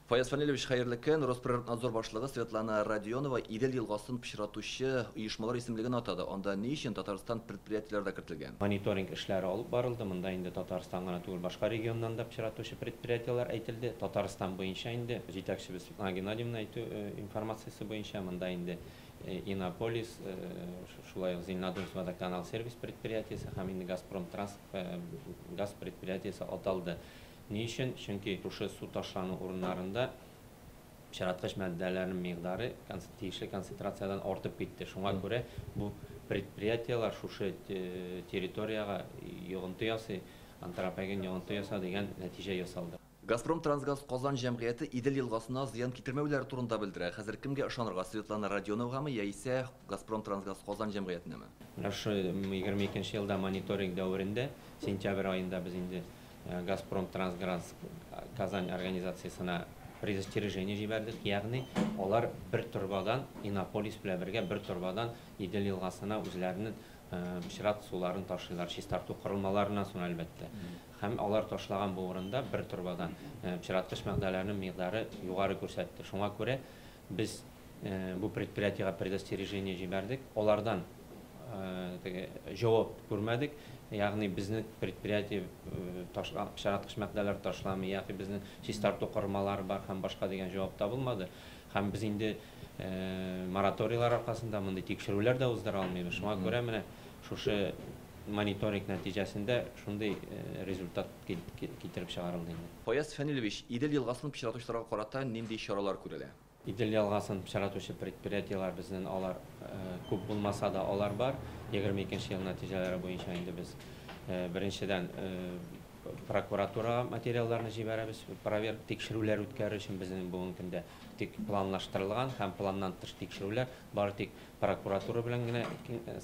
Фаяз Фанилевич, хәерле көн. Росприроднадзор башлыгы Светлана Родионова Идел елгасын пычратучы оешмалар исемлеген атады. Анда ни өчен Татарстан предприятиеләре кертелгән? Мониторинг эшләре алып барылды. Монда инде Татарстан гына түгел, башка регионнан да пычратучы предприятиеләр әйтелде. Татарстан буенча инде җитәкчебез Светлана Геннадьевна әйтү информациясе буенча монда инде Иннополис, шулай ук Зеленодольск водоканал сервис предприятиясе һәм инде Газпром Транс газ предприятиясе аталды. Ни өчен? Чөнки шушы су ташлану урыннарында пычраткыч матдәләрнең мигдары тиешле концентрациядан артып китте. Шуңа күрә бу предприятиялар шушы территорияга йогынты ясый, антропоген йогынты яса дигән нәтиҗә ясалды. Газпром Трансгаз Казан җәмгыяте Идел елгасына зыян китермәүләр турында белдерә. Хәзер кемгә ышанырга, Светлана Родионовгамы яисә Газпром Трансгаз Казан җәмгыятенеме? Менә шу 22 елда мониторинг дәверендә, сентябрь аенда без инде Газпром Трансгаз Казан организациясына предостережение җибәрдек, ягъни алар бер торбадан Иннополис белән бергә бер торбадан Идел елгасына үзләренең пычрат суларын ташлыйлар, чистарту корылмаларына сон әлбәттә. Һәм алар ташлаган бу урында бер торбадан пычраткыч матдәләрнең мигдары югары күрсәтте. Шуңа күрә без бу предприятиягә предостережение җибәрдек. Алардан җавап күрмәдек. Ягъни безнең предприятие пычраткыч матдәләр ташламый, ягъни безнең чистарту корылмалары бар һәм башка дигән җавап табылмады. Һәм без инде мораторийлар аркасында мондый тикшерүләр дә уздыра алмыйбыз. Шуңа күрә менә шушы мониторинг нәтиҗәсендә шундый результат китереп чыгарылды инде. Фаяз Фанилевич, Идел елгасын пычратучыларга карата нинди чаралар күрелә? Идел елгасын пычратучы предприятиялар безнең алар күп булмаса да алар бар. 22 ел нәтиҗәләре буенча инде без беренчедән прокуратурага материалларны җибәрәбез, проверка тикшерүләр үткәрү өчен безнең бүгенге көндә тик планлаштырылган һәм планнан тыш тикшерүләр бары тик прокуратура белән генә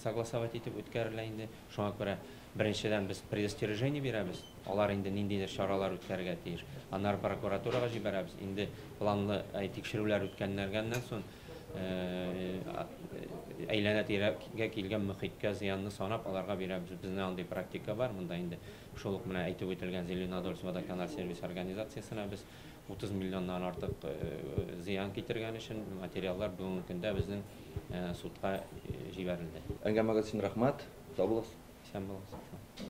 согласовать итеп үткәрелә инде. Шуңа күрә беренчедән без предостережение бирәбез. Алар инде ниндидер чаралар үткәрергә тиеш. Аннары прокуратурага җибәрәбез. Инде планлы тикшерүләр үткәргәннән соң әйләнә-тирәгә килгән мөхиткә зыянны санап аларга бирәбез. Безнең андый практика бар. Монда инде шул ук менә әйтеп үтелгән Зеленодольск водоканал сервис организациясенә без 30 миллионнан артык зыян китергән өчен материаллар бүгенге көндә безнең судка җибәрелде. Әңгәмәгез өчен рәхмәт. Сау булыгыз. Исән булыгыз.